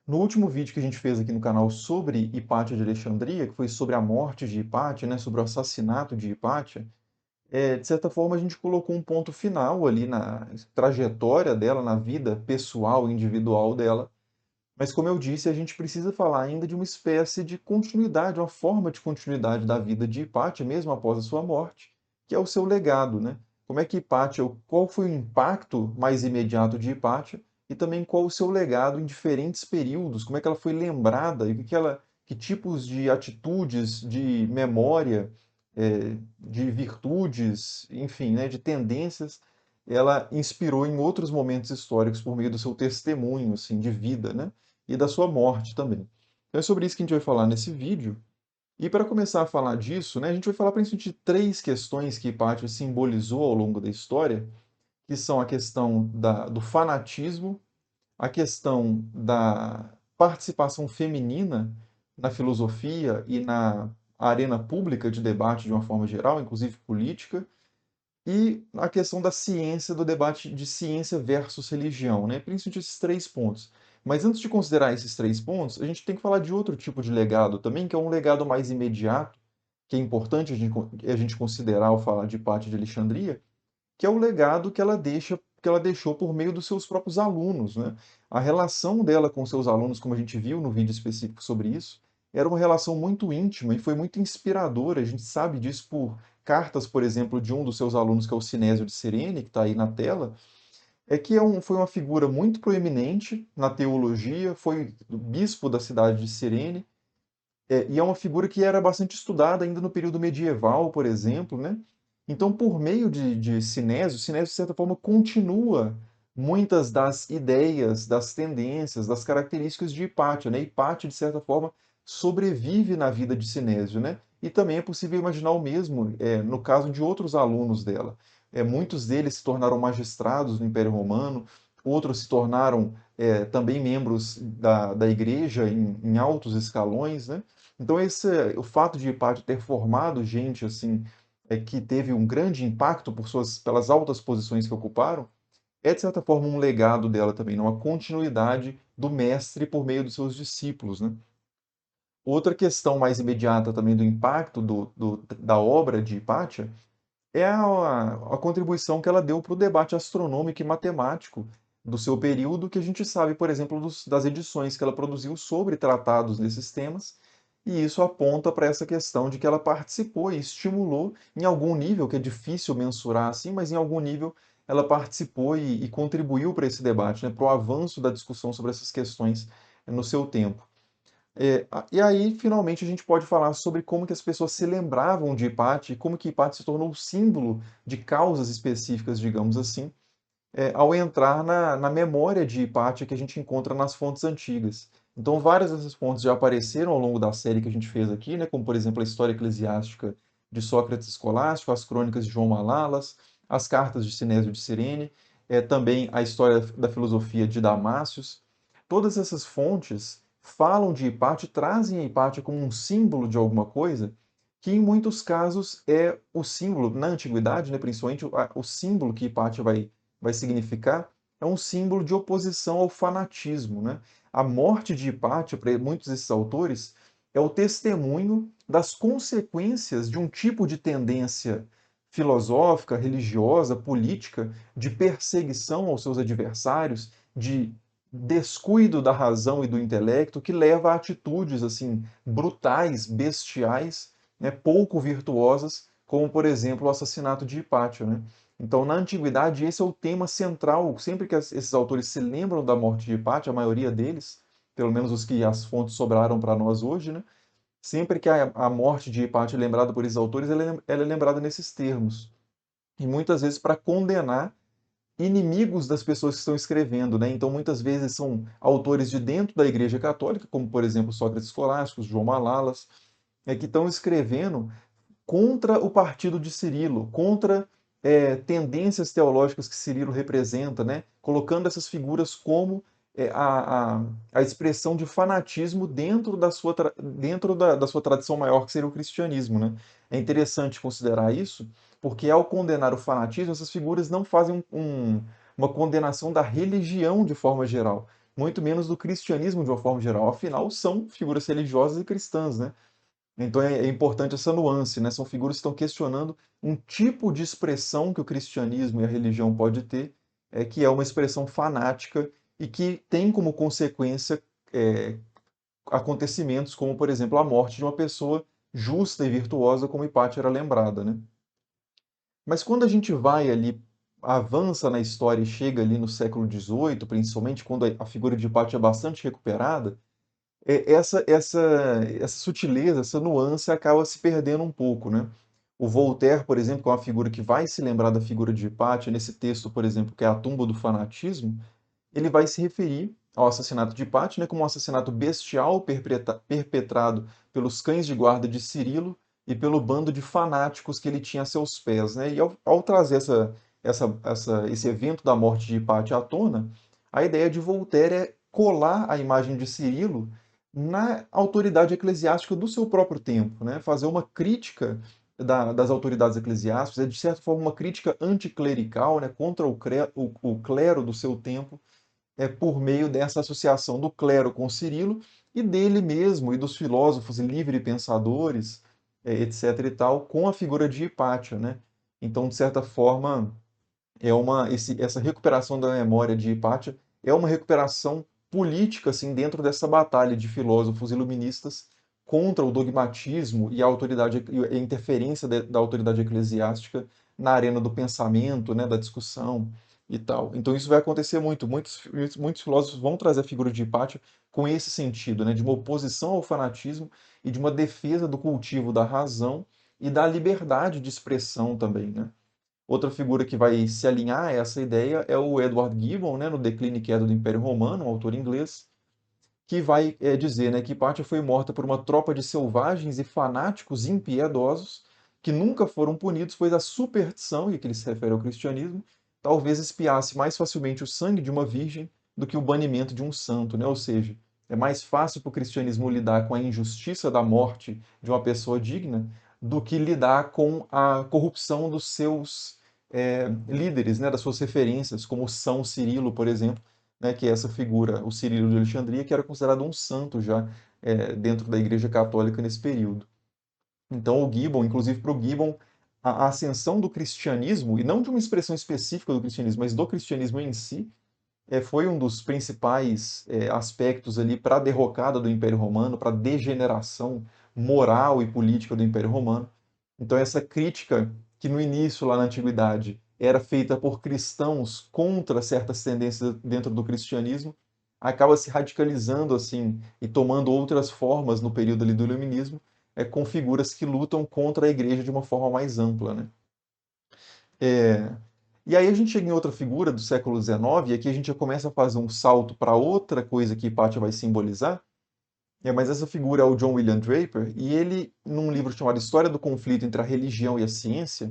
No último vídeo que a gente fez aqui no canal sobre Hipátia de Alexandria, que foi sobre a morte de Hipátia, né, sobre o assassinato de Hipátia, de certa forma a gente colocou um ponto final ali na trajetória dela, na vida pessoal, individual dela. Mas como eu disse, a gente precisa falar ainda de uma espécie de continuidade, uma forma de continuidade da vida de Hipátia, mesmo após a sua morte, que é o seu legado, né? Como é que Hipátia, qual foi o impacto mais imediato de Hipátia e também qual o seu legado em diferentes períodos, como é que ela foi lembrada e que tipos de atitudes, de memória, de virtudes, enfim, né, de tendências, ela inspirou em outros momentos históricos por meio do seu testemunho, assim, de vida, né? E da sua morte também. Então é sobre isso que a gente vai falar nesse vídeo. E para começar a falar disso, né, a gente vai falar principalmente de três questões que Hipátio simbolizou ao longo da história, que são a questão do fanatismo, a questão da participação feminina na filosofia e na arena pública de debate de uma forma geral, inclusive política, e a questão da ciência, do debate de ciência versus religião, né? Principalmente esses três pontos. Mas antes de considerar esses três pontos, a gente tem que falar de outro tipo de legado também, que é um legado mais imediato, que é importante a gente considerar ao falar de Hipátia de Alexandria, que é o legado que ela deixou por meio dos seus próprios alunos, né? A relação dela com seus alunos, como a gente viu no vídeo específico sobre isso, era uma relação muito íntima e foi muito inspiradora. A gente sabe disso por cartas, por exemplo, de um dos seus alunos, que é o Sinésio de Cirene, que está aí na tela, foi uma figura muito proeminente na teologia, foi bispo da cidade de Cirene, e é uma figura que era bastante estudada ainda no período medieval, por exemplo, né? Então, por meio de Sinésio, de certa forma, continua muitas das ideias, das tendências, das características de Hipátia, né? Hipátia, de certa forma, sobrevive na vida de Sinésio, né? E também é possível imaginar o mesmo no caso de outros alunos dela. Muitos deles se tornaram magistrados no Império Romano, outros se tornaram também membros da igreja em altos escalões, né? Então o fato de Hipátia ter formado gente assim que teve um grande impacto pelas altas posições que ocuparam, é de certa forma um legado dela também, né? Uma continuidade do mestre por meio dos seus discípulos, né? Outra questão mais imediata também do impacto da obra de Hipátia é a contribuição que ela deu para o debate astronômico e matemático do seu período, que a gente sabe, por exemplo, das edições que ela produziu sobre tratados nesses temas, e isso aponta para essa questão de que ela participou e estimulou, em algum nível, que é difícil mensurar assim, mas em algum nível ela participou e contribuiu para esse debate, né, para o avanço da discussão sobre essas questões no seu tempo. E aí, finalmente, a gente pode falar sobre como que as pessoas se lembravam de Hipátia e como que Hipátia se tornou o símbolo de causas específicas, digamos assim, ao entrar na memória de Hipátia que a gente encontra nas fontes antigas. Então, várias dessas fontes já apareceram ao longo da série que a gente fez aqui, né, como, por exemplo, a História Eclesiástica de Sócrates Escolástico, as Crônicas de João Malalas, as Cartas de Sinésio de Cirene, também a História da Filosofia de Damácios. Todas essas fontes falam de Hipátia, trazem a Hipátia como um símbolo de alguma coisa, que em muitos casos é o símbolo, na antiguidade, né, principalmente o símbolo que Hipátia vai significar, é um símbolo de oposição ao fanatismo, né? A morte de Hipátia, para muitos desses autores, é o testemunho das consequências de um tipo de tendência filosófica, religiosa, política, de perseguição aos seus adversários, de descuido da razão e do intelecto, que leva a atitudes assim brutais, bestiais, né, pouco virtuosas, como por exemplo o assassinato de Hipátio, né? Então, na antiguidade, esse é o tema central. Sempre que esses autores se lembram da morte de Hipátia, a maioria deles, pelo menos os que as fontes sobraram para nós hoje, né? Sempre que a morte de Hipátia é lembrada por esses autores, ela é lembrada nesses termos. E muitas vezes para condenar inimigos das pessoas que estão escrevendo, né? Então, muitas vezes são autores de dentro da Igreja Católica, como por exemplo Sócrates Escolástico, João Malalas, que estão escrevendo contra o partido de Cirilo, contra tendências teológicas que Cirilo representa, né? Colocando essas figuras como a expressão de fanatismo dentro da sua tradição maior, que seria o cristianismo, né? É interessante considerar isso, porque ao condenar o fanatismo, essas figuras não fazem uma condenação da religião de forma geral, muito menos do cristianismo de uma forma geral. Afinal, são figuras religiosas e cristãs, né? Então é importante essa nuance, né? São figuras que estão questionando um tipo de expressão que o cristianismo e a religião pode ter, que é uma expressão fanática e que tem como consequência é, acontecimentos como, por exemplo, a morte de uma pessoa justa e virtuosa, como Hipátia era lembrada, né? Mas quando a gente vai ali, avança na história e chega ali no século XVIII, principalmente quando a figura de Hipátia é bastante recuperada, essa sutileza, essa nuance acaba se perdendo um pouco, né? O Voltaire, por exemplo, que é uma figura que vai se lembrar da figura de Hipátia, nesse texto, por exemplo, que é A Tumba do Fanatismo, ele vai se referir ao assassinato de Hipátia, né, como um assassinato bestial perpetrado pelos cães de guarda de Cirilo e pelo bando de fanáticos que ele tinha a seus pés, né? E ao trazer esse evento da morte de Hipátia à tona, a ideia de Voltaire é colar a imagem de Cirilo na autoridade eclesiástica do seu próprio tempo, né? Fazer uma crítica das autoridades eclesiásticas, é de certa forma uma crítica anticlerical, né, contra o clero do seu tempo, por meio dessa associação do clero com Cirilo e dele mesmo e dos filósofos livre-pensadores, etc. e tal, com a figura de Hipátia, né? Então, de certa forma, essa recuperação da memória de Hipátia é uma recuperação política, assim, dentro dessa batalha de filósofos iluministas contra o dogmatismo e a autoridade e a interferência da autoridade eclesiástica na arena do pensamento, né, da discussão e tal. Então isso vai acontecer muito. Muitos filósofos vão trazer a figura de Hipátia com esse sentido, né, de uma oposição ao fanatismo e de uma defesa do cultivo da razão e da liberdade de expressão também, né? Outra figura que vai se alinhar a essa ideia é o Edward Gibbon, né, no Declínio e Queda do Império Romano, um autor inglês, que vai dizer, né, que Hipátia foi morta por uma tropa de selvagens e fanáticos impiedosos que nunca foram punidos, pois a superstição, e que ele se refere ao cristianismo, talvez espiasse mais facilmente o sangue de uma virgem do que o banimento de um santo, né? Ou seja, é mais fácil para o cristianismo lidar com a injustiça da morte de uma pessoa digna do que lidar com a corrupção dos seus líderes, né, das suas referências, como São Cirilo, por exemplo, né, que é essa figura, o Cirilo de Alexandria, que era considerado um santo já dentro da Igreja Católica nesse período. Então, o Gibbon, inclusive para o Gibbon, a ascensão do cristianismo, e não de uma expressão específica do cristianismo, mas do cristianismo em si, foi um dos principais aspectos ali para a derrocada do Império Romano, para a degeneração moral e política do Império Romano. Então, essa crítica que no início, lá na Antiguidade, era feita por cristãos contra certas tendências dentro do cristianismo, acaba se radicalizando assim e tomando outras formas no período ali do Iluminismo, com figuras que lutam contra a igreja de uma forma mais ampla, né? É, E aí a gente chega em outra figura do século XIX, e aqui a gente já começa a fazer um salto para outra coisa que Hipátia vai simbolizar, mas essa figura é o John William Draper, e ele, num livro chamado História do Conflito entre a Religião e a Ciência,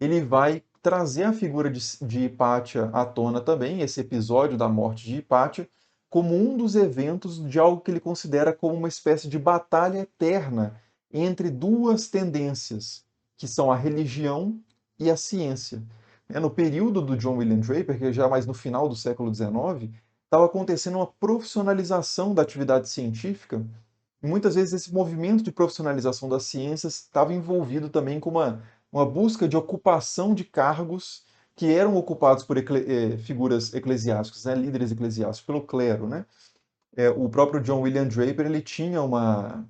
ele vai trazer a figura de Hipátia à tona também, esse episódio da morte de Hipátia, como um dos eventos de algo que ele considera como uma espécie de batalha eterna entre duas tendências, que são a religião e a ciência. No período do John William Draper, que é já mais no final do século XIX, estava acontecendo uma profissionalização da atividade científica, e muitas vezes esse movimento de profissionalização das ciências estava envolvido também com uma busca de ocupação de cargos que eram ocupados por figuras eclesiásticas, né, líderes eclesiásticos, pelo clero, né? O próprio John William Draper ele tinha uma,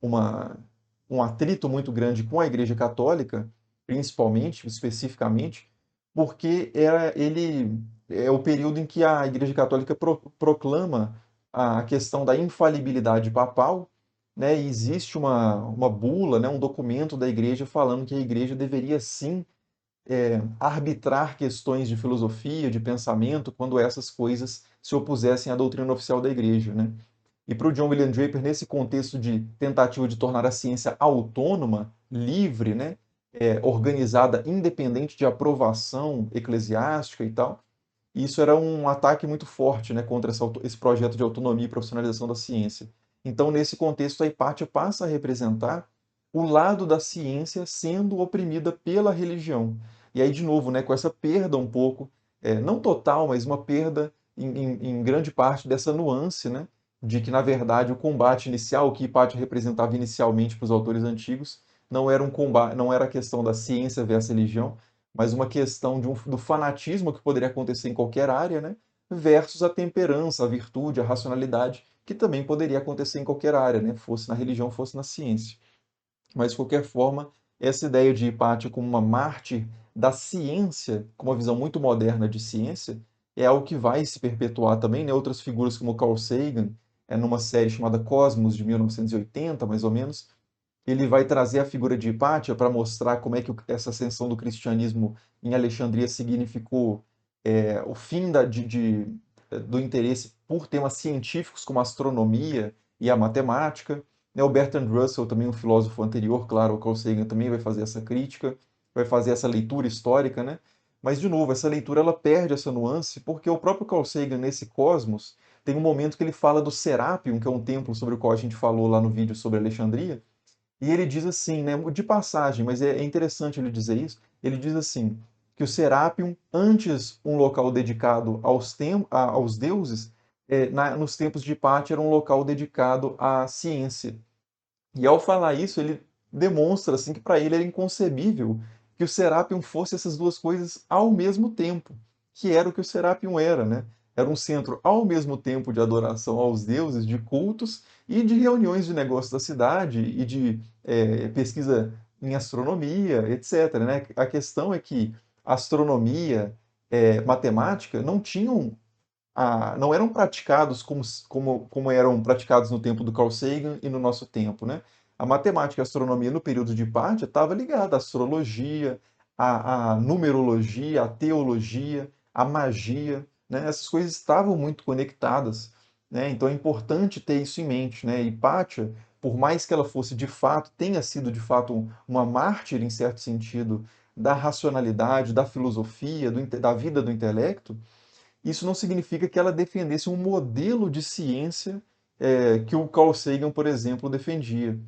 um atrito muito grande com a Igreja Católica, principalmente, especificamente, porque ele é o período em que a Igreja Católica proclama a questão da infalibilidade papal, né? E existe uma bula, né, um documento da Igreja falando que a Igreja deveria sim arbitrar questões de filosofia, de pensamento, quando essas coisas se opusessem à doutrina oficial da Igreja, né? E para o John William Draper, nesse contexto de tentativa de tornar a ciência autônoma, livre, né, organizada, independente de aprovação eclesiástica e tal, isso era um ataque muito forte, né, contra esse projeto de autonomia e profissionalização da ciência. Então, nesse contexto, a Hipátia passa a representar o lado da ciência sendo oprimida pela religião. E aí, de novo, né, com essa perda um pouco, não total, mas uma perda em grande parte dessa nuance, né, de que, na verdade, o combate inicial, o que Hipátia representava inicialmente para os autores antigos, não era um combate, não era a questão da ciência versus religião, mas uma questão do fanatismo que poderia acontecer em qualquer área, né, versus a temperança, a virtude, a racionalidade, que também poderia acontecer em qualquer área, né, fosse na religião, fosse na ciência. Mas, de qualquer forma, essa ideia de Hipátia como uma mártir da ciência, com uma visão muito moderna de ciência, é algo que vai se perpetuar também, né? Outras figuras como Carl Sagan, numa série chamada Cosmos, de 1980, mais ou menos, ele vai trazer a figura de Hipátia para mostrar como é que essa ascensão do cristianismo em Alexandria significou o fim do interesse por temas científicos como a astronomia e a matemática. Né, o Bertrand Russell, também um filósofo anterior, claro, o Carl Sagan também vai fazer essa crítica, vai fazer essa leitura histórica, né? Mas, de novo, essa leitura ela perde essa nuance porque o próprio Carl Sagan, nesse Cosmos, tem um momento que ele fala do Serapion, que é um templo sobre o qual a gente falou lá no vídeo sobre Alexandria, e ele diz assim, né, de passagem, mas é interessante ele dizer isso, ele diz assim, que o Serapion, antes um local dedicado aos deuses, nos tempos de Hipátia era um local dedicado à ciência. E ao falar isso, ele demonstra assim que para ele era inconcebível que o Serapion fosse essas duas coisas ao mesmo tempo, que era o que o Serapion era, né? Era um centro ao mesmo tempo de adoração aos deuses, de cultos e de reuniões de negócios da cidade e de pesquisa em astronomia, etc. Né? A questão é que astronomia, matemática não tinham não eram praticados como eram praticados no tempo do Carl Sagan e no nosso tempo, né? A matemática e a astronomia no período de Hipátia estava ligada à astrologia, à numerologia, à teologia, à magia, né? Essas coisas estavam muito conectadas, né? Então é importante ter isso em mente, né? Hipátia, por mais que ela fosse de fato, tenha sido de fato uma mártir em certo sentido da racionalidade, da filosofia, da vida do intelecto, isso não significa que ela defendesse um modelo de ciência que o Carl Sagan, por exemplo, defendia.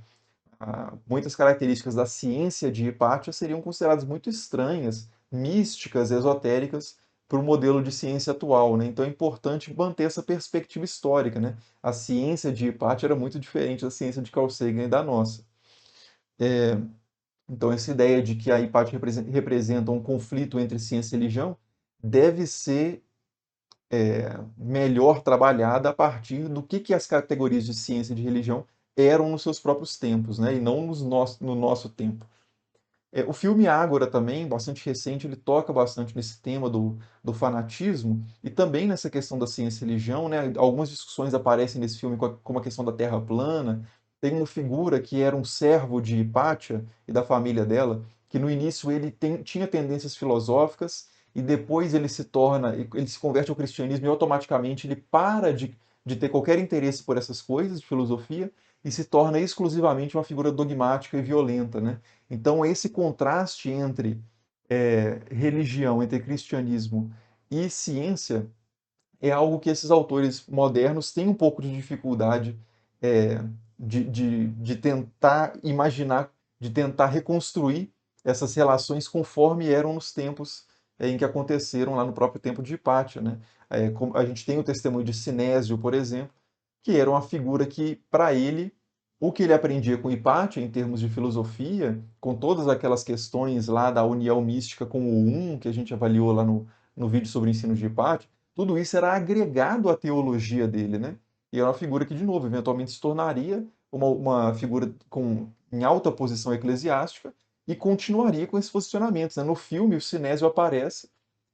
Muitas características da ciência de Hipátia seriam consideradas muito estranhas, místicas, esotéricas para o modelo de ciência atual, né? Então é importante manter essa perspectiva histórica, né? A ciência de Hipátia era muito diferente da ciência de Carl Sagan e da nossa. Então essa ideia de que a Hipátia representa um conflito entre ciência e religião deve ser melhor trabalhada a partir do que as categorias de ciência e de religião eram nos seus próprios tempos, né? E não no nosso tempo. O filme Ágora também, bastante recente, ele toca bastante nesse tema do fanatismo e também nessa questão da ciência e religião, né? Algumas discussões aparecem nesse filme como a questão da Terra plana. Tem uma figura que era um servo de Hipátia e da família dela, que no início ele tinha tendências filosóficas e depois ele se converte ao cristianismo e automaticamente ele para de ter qualquer interesse por essas coisas de filosofia e se torna exclusivamente uma figura dogmática e violenta, né? Então, esse contraste entre religião, entre cristianismo e ciência, é algo que esses autores modernos têm um pouco de dificuldade é, de tentar imaginar, de tentar reconstruir essas relações conforme eram nos tempos em que aconteceram lá no próprio tempo de Hipátia, né? A gente tem o testemunho de Sinésio, por exemplo, que era uma figura que, para ele, o que ele aprendia com Hipátia, em termos de filosofia, com todas aquelas questões lá da união mística com o Um, que a gente avaliou lá no vídeo sobre o ensino de Hipátia, tudo isso era agregado à teologia dele, né? E é uma figura que, de novo, eventualmente se tornaria uma figura em alta posição eclesiástica e continuaria com esses posicionamentos, né? No filme, o Sinésio aparece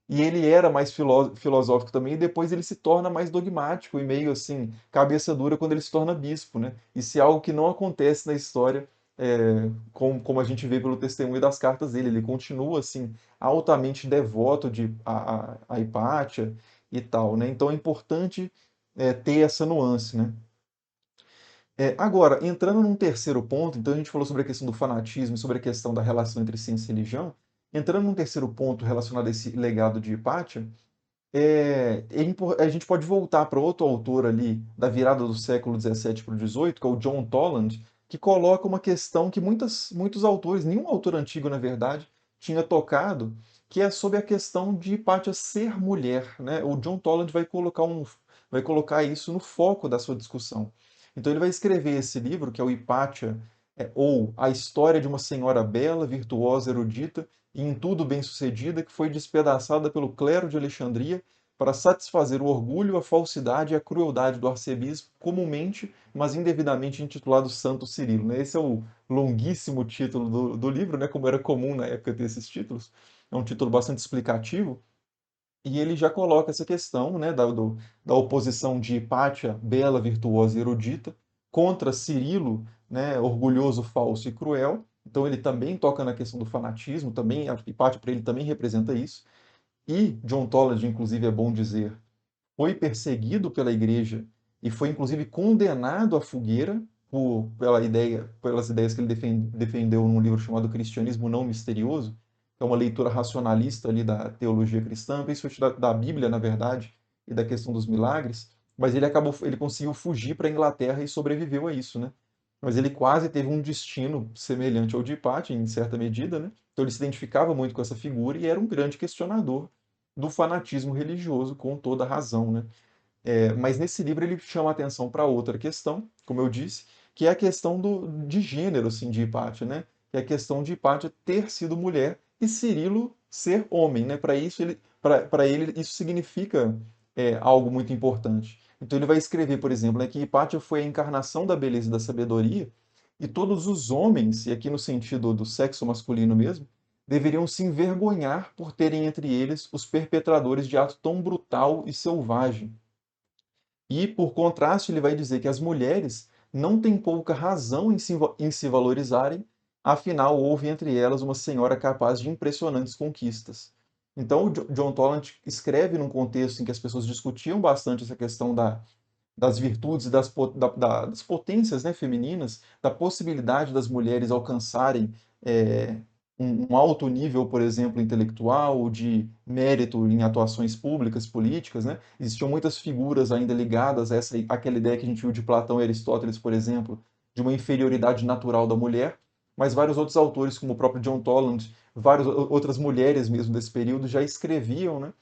e ele era mais filosófico também, e depois ele se torna mais dogmático e meio assim, cabeça dura quando ele se torna bispo, né? Isso é algo que não acontece na história, como a gente vê pelo testemunho das cartas dele. Ele continua assim, altamente devoto a Hipátia e tal, né? Então é importante ter essa nuance, né? Agora, entrando num terceiro ponto, então a gente falou sobre a questão do fanatismo, sobre a questão da relação entre ciência e religião. Entrando num terceiro ponto relacionado a esse legado de Hipátia, a gente pode voltar para outro autor ali da virada do século XVII para o XVIII, que é o John Toland, que coloca uma questão que muitos autores, nenhum autor antigo, na verdade, tinha tocado, que é sobre a questão de Hipátia ser mulher, né? O John Toland vai colocar isso no foco da sua discussão. Então ele vai escrever esse livro, que é o Hipátia, ou A História de uma Senhora Bela, Virtuosa, Erudita e em tudo bem-sucedida, que foi despedaçada pelo clero de Alexandria para satisfazer o orgulho, a falsidade e a crueldade do arcebispo, comumente, mas indevidamente intitulado Santo Cirilo, né? Esse é o longuíssimo título do livro, né? Como era comum na época ter esses títulos. É um título bastante explicativo, e ele já coloca essa questão, né, da oposição de Hipátia, bela, virtuosa e erudita, contra Cirilo, né, orgulhoso, falso e cruel. Então ele também toca na questão do fanatismo, também a Hipátia para ele também representa isso. E John Toland, inclusive, é bom dizer, foi perseguido pela igreja e foi inclusive condenado à fogueira pelas ideias que ele defendeu num livro chamado Cristianismo Não Misterioso, que é uma leitura racionalista ali da teologia cristã, principalmente da Bíblia, na verdade, e da questão dos milagres, mas ele conseguiu fugir para a Inglaterra e sobreviveu a isso, né? Mas ele quase teve um destino semelhante ao de Hipátia, em certa medida, né? Então ele se identificava muito com essa figura e era um grande questionador do fanatismo religioso, com toda razão, né? Mas nesse livro ele chama a atenção para outra questão, como eu disse, que é a questão de gênero assim, de Hipátia, né? Que é a questão de Hipátia ter sido mulher e Cirilo ser homem, né? Para ele isso significa algo muito importante. Então ele vai escrever, por exemplo, né, que Hipátia foi a encarnação da beleza e da sabedoria, e todos os homens, e aqui no sentido do sexo masculino mesmo, deveriam se envergonhar por terem entre eles os perpetradores de ato tão brutal e selvagem. E, por contraste, ele vai dizer que as mulheres não têm pouca razão em se valorizarem, afinal, houve entre elas uma senhora capaz de impressionantes conquistas. Então, o John Toland escreve num contexto em que as pessoas discutiam bastante essa questão das virtudes e das potências, né, femininas, da possibilidade das mulheres alcançarem é, um alto nível, por exemplo, intelectual, de mérito em atuações públicas, políticas, né? Existiam muitas figuras ainda ligadas a àquela ideia que a gente viu de Platão e Aristóteles, por exemplo, de uma inferioridade natural da mulher, mas vários outros autores, como o próprio John Toland, várias outras mulheres mesmo desse período já escreviam, né?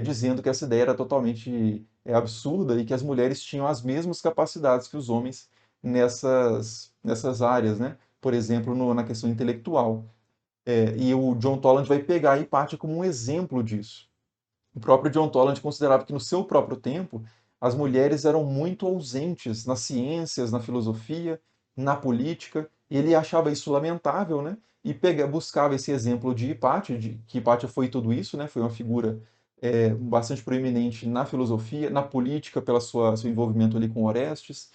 Dizendo que essa ideia era totalmente absurda e que as mulheres tinham as mesmas capacidades que os homens nessas áreas, né? Por exemplo, na questão intelectual. E o John Toland vai pegar a Hipátia como um exemplo disso. O próprio John Toland considerava que no seu próprio tempo as mulheres eram muito ausentes nas ciências, na filosofia, na política, e ele achava isso lamentável, né? E buscava esse exemplo de Hipátia, que Hipátia foi tudo isso, né? Foi uma figura bastante proeminente na filosofia, na política, pela seu envolvimento ali com Orestes.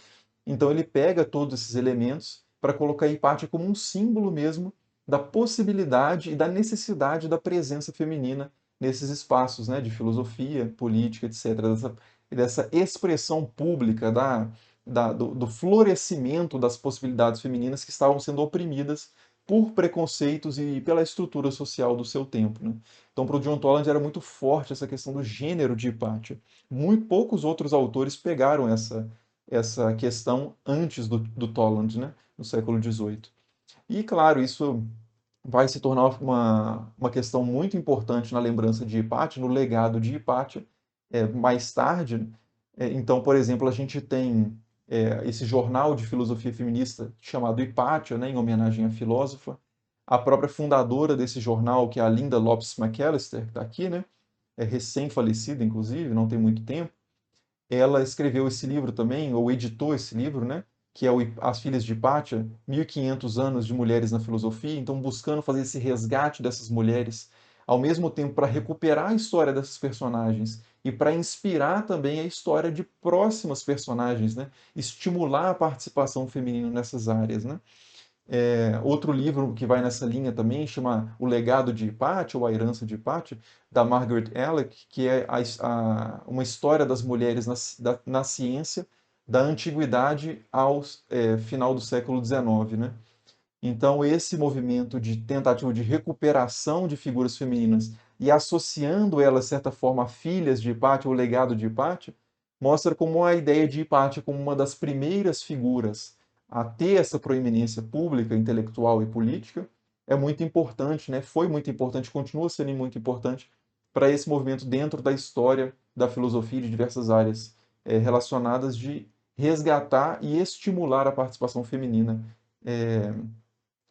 Então ele pega todos esses elementos para colocar a Hipátia como um símbolo mesmo da possibilidade e da necessidade da presença feminina nesses espaços, né, de filosofia, política, etc., dessa expressão pública do florescimento das possibilidades femininas que estavam sendo oprimidas por preconceitos e pela estrutura social do seu tempo, né? Então, para o John Toland era muito forte essa questão do gênero de Hipátia. Muito poucos outros autores pegaram essa questão antes do Toland, né, no século XVIII. E, claro, isso vai se tornar uma questão muito importante na lembrança de Hipátia, no legado de Hipátia, mais tarde. Então, por exemplo, a gente tem esse jornal de filosofia feminista chamado Hipátia, né, em homenagem à filósofa. A própria fundadora desse jornal, que é a Linda Lopes McAllister, que está aqui, né, é recém-falecida, inclusive, não tem muito tempo. Ela escreveu esse livro também, ou editou esse livro, né? Que é As Filhas de Hipátia, 1500 anos de mulheres na filosofia, então buscando fazer esse resgate dessas mulheres, ao mesmo tempo para recuperar a história dessas personagens e para inspirar também a história de próximas personagens, né? Estimular a participação feminina nessas áreas, né? Outro livro que vai nessa linha também chama O Legado de Hipátia, ou A Herança de Hipátia, da Margaret Alec, que é uma história das mulheres na ciência da antiguidade ao final do século XIX, né? Então, esse movimento de tentativa de recuperação de figuras femininas e associando elas, de certa forma, a filhas de Hipátia, o legado de Hipátia, mostra como a ideia de Hipátia como uma das primeiras figuras a ter essa proeminência pública, intelectual e política, é muito importante, né? Foi muito importante, continua sendo muito importante para esse movimento dentro da história da filosofia de diversas áreas relacionadas de resgatar e estimular a participação feminina é,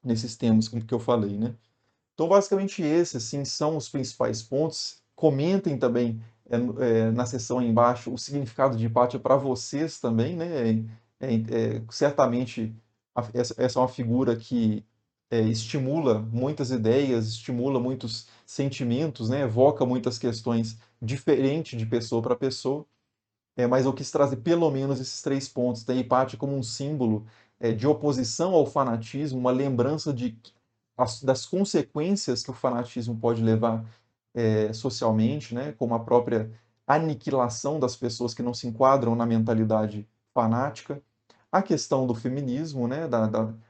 nesses temas, como que eu falei, né? Então, basicamente, esses assim, são os principais pontos. Comentem também na seção aí embaixo o significado de Hipátia para vocês também, né? Certamente essa é uma figura que estimula muitas ideias, estimula muitos sentimentos, né? Evoca muitas questões diferentes de pessoa para pessoa. Mas eu quis trazer pelo menos esses três pontos. Tem Hipátia como um símbolo de oposição ao fanatismo, uma lembrança das consequências que o fanatismo pode levar socialmente, né, como a própria aniquilação das pessoas que não se enquadram na mentalidade fanática, a questão do feminismo, né,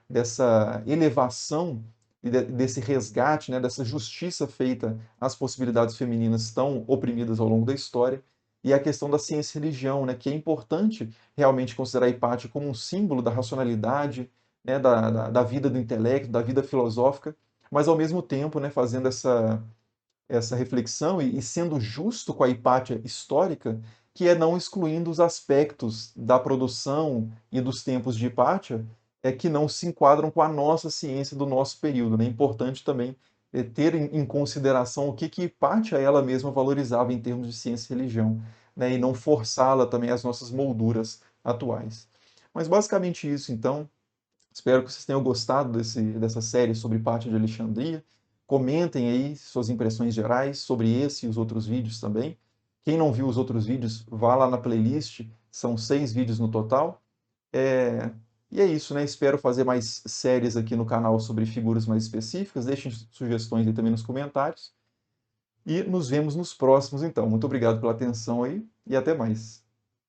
dessa elevação e desse resgate, né, dessa justiça feita às possibilidades femininas tão oprimidas ao longo da história, e a questão da ciência e religião, né, que é importante realmente considerar a Hipátia como um símbolo da racionalidade, né, da vida do intelecto, da vida filosófica, mas ao mesmo tempo, né, fazendo essa reflexão e sendo justo com a Hipátia histórica, que é não excluindo os aspectos da produção e dos tempos de Hipátia que não se enquadram com a nossa ciência do nosso período. Né? É importante também ter em consideração o que Hipátia ela mesma valorizava em termos de ciência e religião, né? E não forçá-la também às nossas molduras atuais. Mas basicamente isso, então. Espero que vocês tenham gostado dessa série sobre Hipátia de Alexandria. Comentem aí suas impressões gerais sobre esse e os outros vídeos também. Quem não viu os outros vídeos, vá lá na playlist, são 6 vídeos no total. É, E é isso, né? Espero fazer mais séries aqui no canal sobre figuras mais específicas. Deixem sugestões aí também nos comentários. E nos vemos nos próximos, então. Muito obrigado pela atenção aí e até mais.